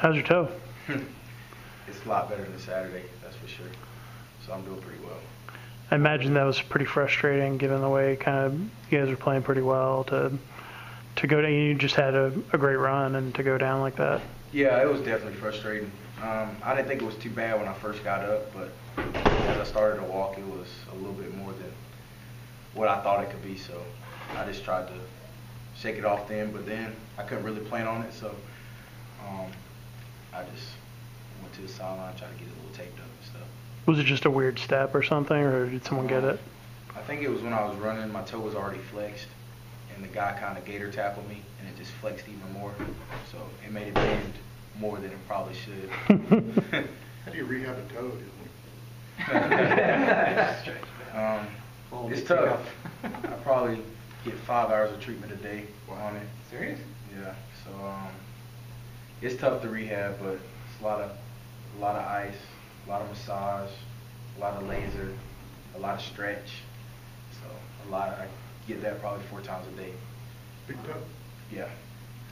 How's your toe? It's a lot better than Saturday, that's for sure. So I'm doing pretty well. I imagine that was pretty frustrating, given the way kind of you guys were playing pretty well to go down. You just had a great run, and to go down like that. Yeah, it was definitely frustrating. I didn't think it was too bad when I first got up, but as I started to walk, it was a little bit more than what I thought it could be. So I just tried to shake it off then, but then I couldn't really plan on it, so I just went to the sideline, tried to get it a little taped up and stuff. Was it just a weird step or something, or did someone get it? I think it was when I was running, my toe was already flexed, and the guy kind of gator tackled me, and it just flexed even more. So it made it bend more than it probably should. How do you rehab a toe? It's tough. I probably get 5 hours of treatment a day on it. Serious? Yeah. So it's tough to rehab, but it's a lot of ice, a lot of massage, a lot of laser, a lot of stretch. So I get that probably 4 times a day. Big toe? Yeah.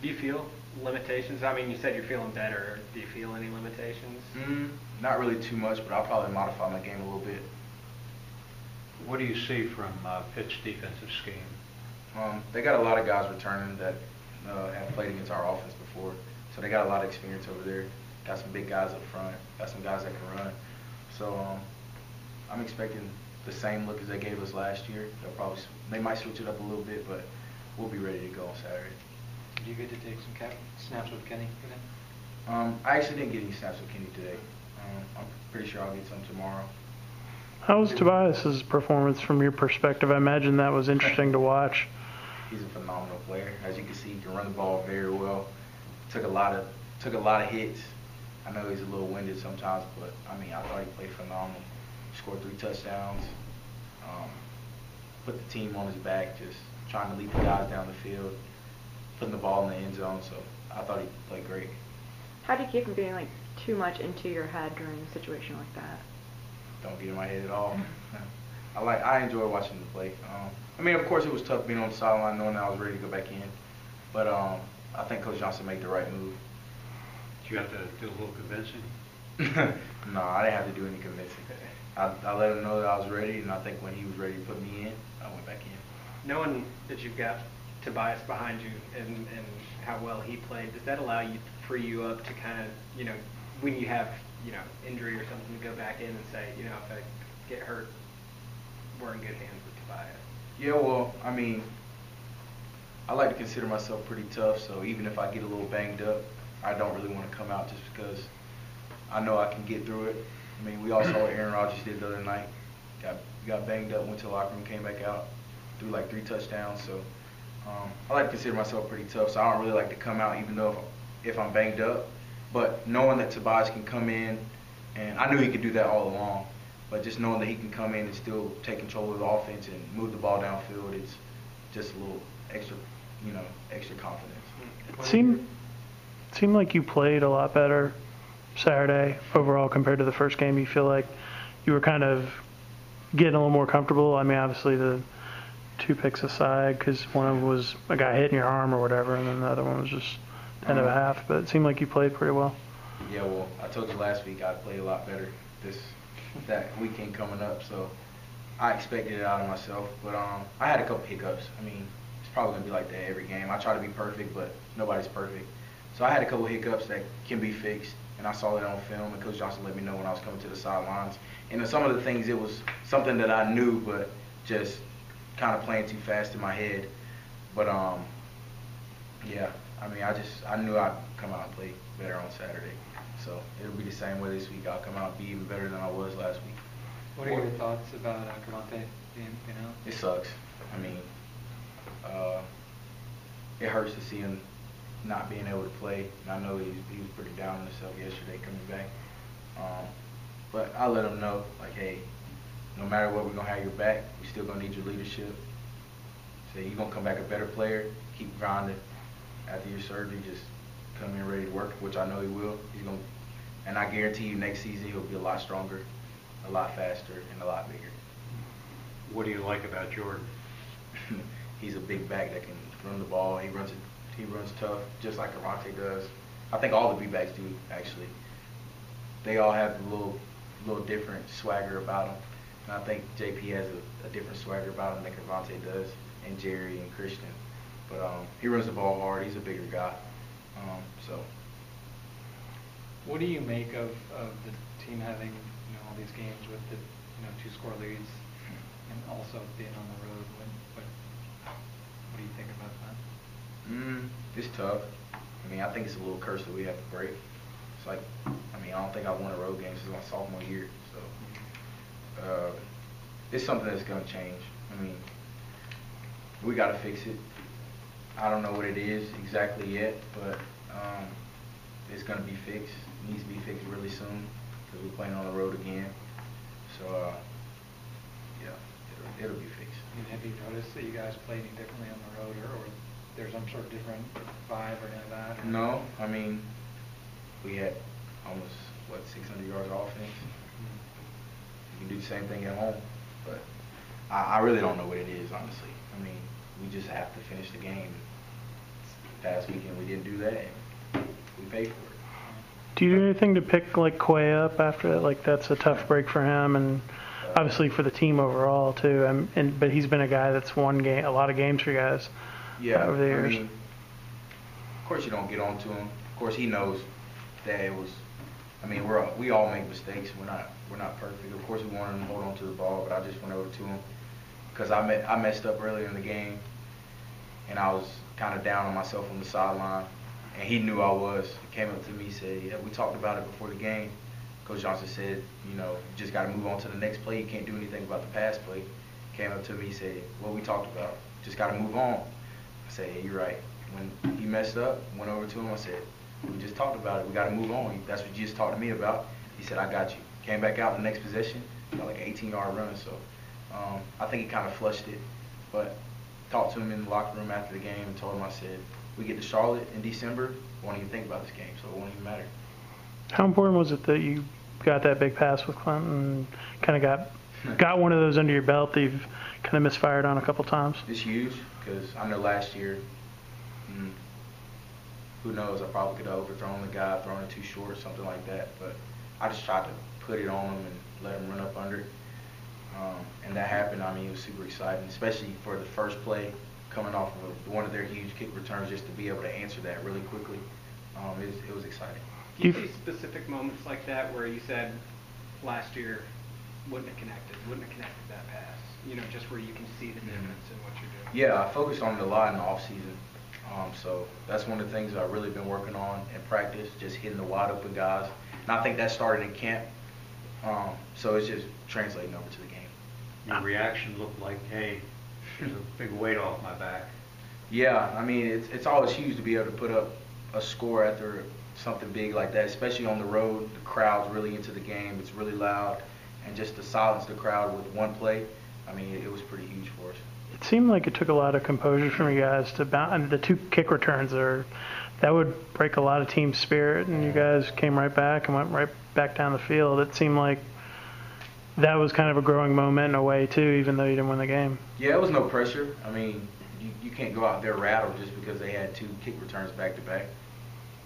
Do you feel limitations? I mean, you said you're feeling better. Do you feel any limitations? Not really too much, but I'll probably modify my game a little bit. What do you see from Pitt's defensive scheme? They got a lot of guys returning that have played against our offense before, so they got a lot of experience over there. Got some big guys up front, got some guys that can run. So I'm expecting the same look as they gave us last year. They might switch it up a little bit, but we'll be ready to go on Saturday. Did you get to take some snaps with Kenny today? I actually didn't get any snaps with Kenny today. I'm pretty sure I'll get some tomorrow. How was Tobias's performance from your perspective? I imagine that was interesting to watch. He's a phenomenal player. As you can see, he can run the ball very well. Took a lot of hits. I know he's a little winded sometimes, but I mean, I thought he played phenomenal. Scored 3 touchdowns. Put the team on his back, just trying to lead the guys down the field, putting the ball in the end zone. So I thought he played great. How do you keep from getting like too much into your head during a situation like that? Don't get in my head at all. I enjoy watching the play. I mean, of course, it was tough being on the sideline, knowing that I was ready to go back in. But I think Coach Johnson made the right move. Did you have to do a little convincing? No, I didn't have to do any convincing. I let him know that I was ready, and I think when he was ready to put me in, I went back in. Knowing that you've got Tobias behind you and how well he played, does that allow you, free you up to kind of, when you have, injury or something, to go back in and say, if I get hurt, we're in good hands with Tobias? Yeah, well, I mean, I like to consider myself pretty tough, so even if I get a little banged up, I don't really want to come out just because I know I can get through it. I mean, we all saw what Aaron Rodgers did the other night. Got banged up, went to the locker room, came back out, threw like 3 touchdowns. So I like to consider myself pretty tough, so I don't really like to come out even though if I'm banged up. But knowing that Tobias can come in, and I knew he could do that all along, but just knowing that he can come in and still take control of the offense and move the ball downfield, it's just a little extra, extra confidence. It seemed like you played a lot better Saturday overall compared to the first game. You feel like you were kind of getting a little more comfortable? I mean, obviously the 2 picks aside, because one of them was a guy hitting your arm or whatever, and then the other one was just end of a half. But it seemed like you played pretty well. Yeah, well, I told you last week I'd play a lot better that weekend coming up, so I expected it out of myself. But I had a couple hiccups. I mean, it's probably going to be like that every game. I try to be perfect, but nobody's perfect. So I had a couple hiccups that can be fixed, and I saw that on film, and Coach Johnson let me know when I was coming to the sidelines. And some of the things, it was something that I knew, but just kind of playing too fast in my head. But yeah, I mean, I knew I'd come out and play better on Saturday. So it'll be the same way this week. I'll come out and be even better than I was last week. What are your thoughts about Cavante being out? It sucks. I mean, it hurts to see him not being able to play. And I know he was pretty down on himself yesterday coming back. But I let him know, like, hey, no matter what, we're going to have your back. We're still going to need your leadership. So you're going to come back a better player. Keep grinding. After your surgery, just come in ready to work, which I know he will. And I guarantee you next season he'll be a lot stronger, a lot faster, and a lot bigger. What do you like about Jordan? He's a big back that can run the ball. He runs tough, just like Cavante does. I think all the B-backs do, actually. They all have a little different swagger about them. And I think JP has a different swagger about him than Cavante does, and Jerry and Christian. But he runs the ball hard. He's a bigger guy. So. What do you make of the team having all these games with the 2-score leads and also being on the road? What do you think about that? It's tough. I mean, I think it's a little curse that we have to break. It's like, I mean, I don't think I won a road game since my sophomore year. So it's something that's going to change. I mean, we got to fix it. I don't know what it is exactly yet, but it's going to be fixed. It needs to be fixed really soon because we're playing on the road again. So, yeah, it'll be fixed. I mean, have you noticed that you guys play any differently on the road, or there's some sort of different vibe or anything like that? Or? No, I mean, we had almost, 600 yards of offense. You can do the same thing at home, but I really don't know what it is, honestly. I mean, we just have to finish the game. Past weekend we didn't do that. We paid for it. Do you do anything to pick like Quay up after that? Like that's a tough break for him, and obviously for the team overall too. But he's been a guy that's won a lot of games for you guys. Yeah, over the years. I mean, of course you don't get on to him. Of course he knows that it was. I mean, we all make mistakes. We're not perfect. Of course we wanted him to hold on to the ball, but I just went over to him because I messed up earlier in the game, and I was kind of down on myself on the sideline, and he knew I was. He came up to me, said, "Yeah, we talked about it before the game." Coach Johnson said, "You just got to move on to the next play. You can't do anything about the pass play." Came up to me, said, "What we talked about? Just got to move on." I said, "Yeah, you're right." When he messed up, went over to him. I said, "We just talked about it. We got to move on. That's what you just talked to me about." He said, "I got you." Came back out the next possession, got like an 18-yard run. So I think he kind of flushed it, but talked to him in the locker room after the game and told him, I said, "We get to Charlotte in December. I won't even think about this game, so it won't even matter." How important was it that you got that big pass with Clinton, kind of got one of those under your belt that you've kind of misfired on a couple times? It's huge because I know last year, who knows, I probably could have overthrown the guy, thrown it too short, something like that. But I just tried to put it on him and let him run up under it. And that happened. I mean, it was super exciting, especially for the first play coming off of one of their huge kick returns, just to be able to answer that really quickly. It was exciting. Do you see specific moments like that where you said last year wouldn't have connected that pass? Just where you can see the difference in what you're doing. Yeah, I focused on it a lot in the off season. So that's one of the things I've really been working on in practice, just hitting the wide open guys. And I think that started in camp. So it's just translating over to the game. Your reaction looked like, hey, there's a big weight off my back. Yeah, I mean, it's always huge to be able to put up a score after something big like that, especially on the road. The crowd's really into the game. It's really loud. And just to silence the crowd with one play, I mean, it was pretty huge for us. It seemed like it took a lot of composure from you guys to bounce. I mean, the two kick returns that would break a lot of team spirit, and you guys came right back and went right back down the field. It seemed like that was kind of a growing moment in a way too, even though you didn't win the game. Yeah, it was no pressure. I mean, you can't go out there rattled just because they had two kick returns back to back.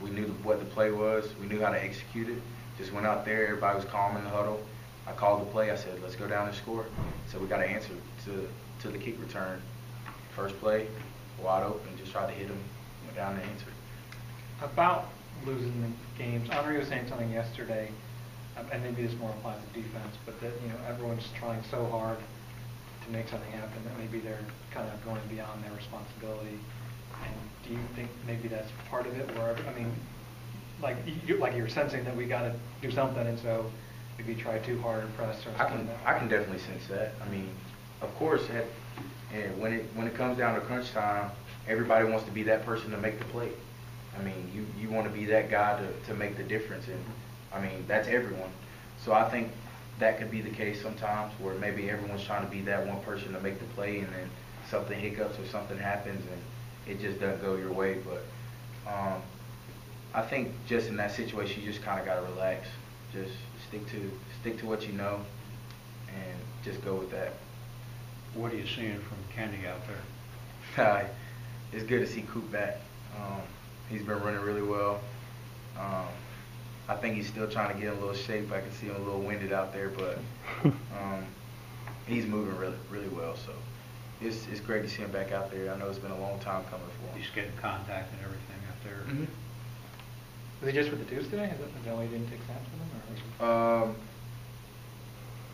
We knew what the play was. We knew how to execute it. Just went out there. Everybody was calm in the huddle. I called the play. I said, "Let's go down and score." So we got to answer to the kick return. First play, wide open. Just tried to hit him. Went down and answered. About losing the games, Henri was saying something yesterday, and maybe this more applies to defense, but that everyone's trying so hard to make something happen that maybe they're kind of going beyond their responsibility. And do you think maybe that's part of it? Where I mean, like you're sensing that we got to do something, and so maybe try too hard or press or something. I can definitely sense that. I mean, of course, when it comes down to crunch time, everybody wants to be that person to make the play. I mean, you want to be that guy to make the difference, and I mean that's everyone. So I think that could be the case sometimes, where maybe everyone's trying to be that one person to make the play, and then something hiccups or something happens, and it just doesn't go your way. But I think just in that situation, you just kind of got to relax, just stick to what you know, and just go with that. What are you seeing from Kenny out there? It's good to see Coop back. He's been running really well. think he's still trying to get in a little shape. I can see him a little winded out there, but he's moving really, really well. So it's great to see him back out there. I know it's been a long time coming for him. He's getting contact and everything out there. Mm-hmm. Was he just with the Deuce today? Is that why you didn't take snaps with him? Or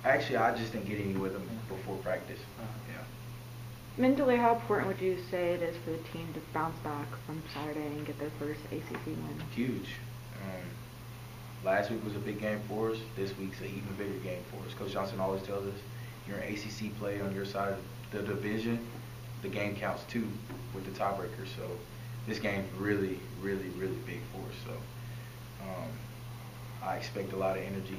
Actually, I just didn't get any with him before practice. Yeah. Mentally, how important would you say it is for the team to bounce back from Saturday and get their first ACC win? Huge. Last week was a big game for us. This week's an even bigger game for us. Coach Johnson always tells us, you're an ACC play on your side of the division, the game counts too with the tiebreaker. So this game's really, really, really big for us. So I expect a lot of energy.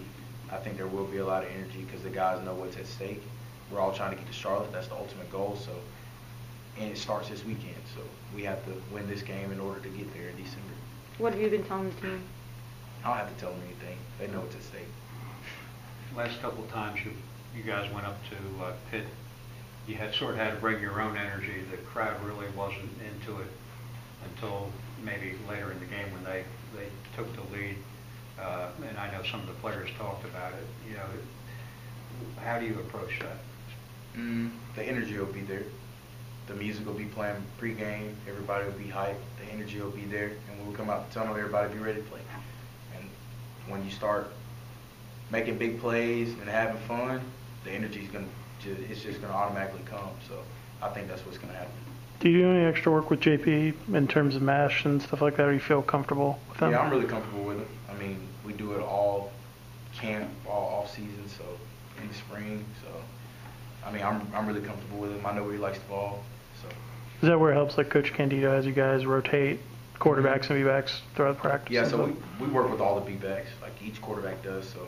I think there will be a lot of energy because the guys know what's at stake. We're all trying to get to Charlotte. That's the ultimate goal. So, and it starts this weekend. So we have to win this game in order to get there in December. What have you been telling the team? I don't have to tell them anything. They know what's at stake. Last couple of times you guys went up to Pitt, you had to bring your own energy. The crowd really wasn't into it until maybe later in the game when they took the lead. And I know some of the players talked about it. You know, how do you approach that? The energy will be there. The music will be playing pregame. Everybody will be hyped. The energy will be there. And when we come out the tunnel, everybody will be ready to play. And when you start making big plays and having fun, the energy's it's just gonna automatically come. So I think that's what's gonna happen. Do you do any extra work with JP in terms of mash and stuff like that, or you feel comfortable with them? Yeah, I'm really comfortable with him. I mean, we do it all camp, all off season, so in the spring. So I mean, I'm really comfortable with him. I know where he likes the ball. So Is that where it helps, like Coach Candido, as you guys rotate quarterbacks and B-backs throughout the practice? yeah, so we work with all the B-backs, like each quarterback does. So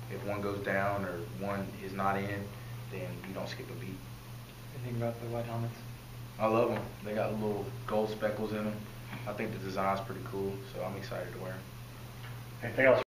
if one goes down or one is not in, then you don't skip a beat. anything about the white helmets? I love them. They got little gold speckles in them. I think the design's pretty cool, so I'm excited to wear them. Anything else?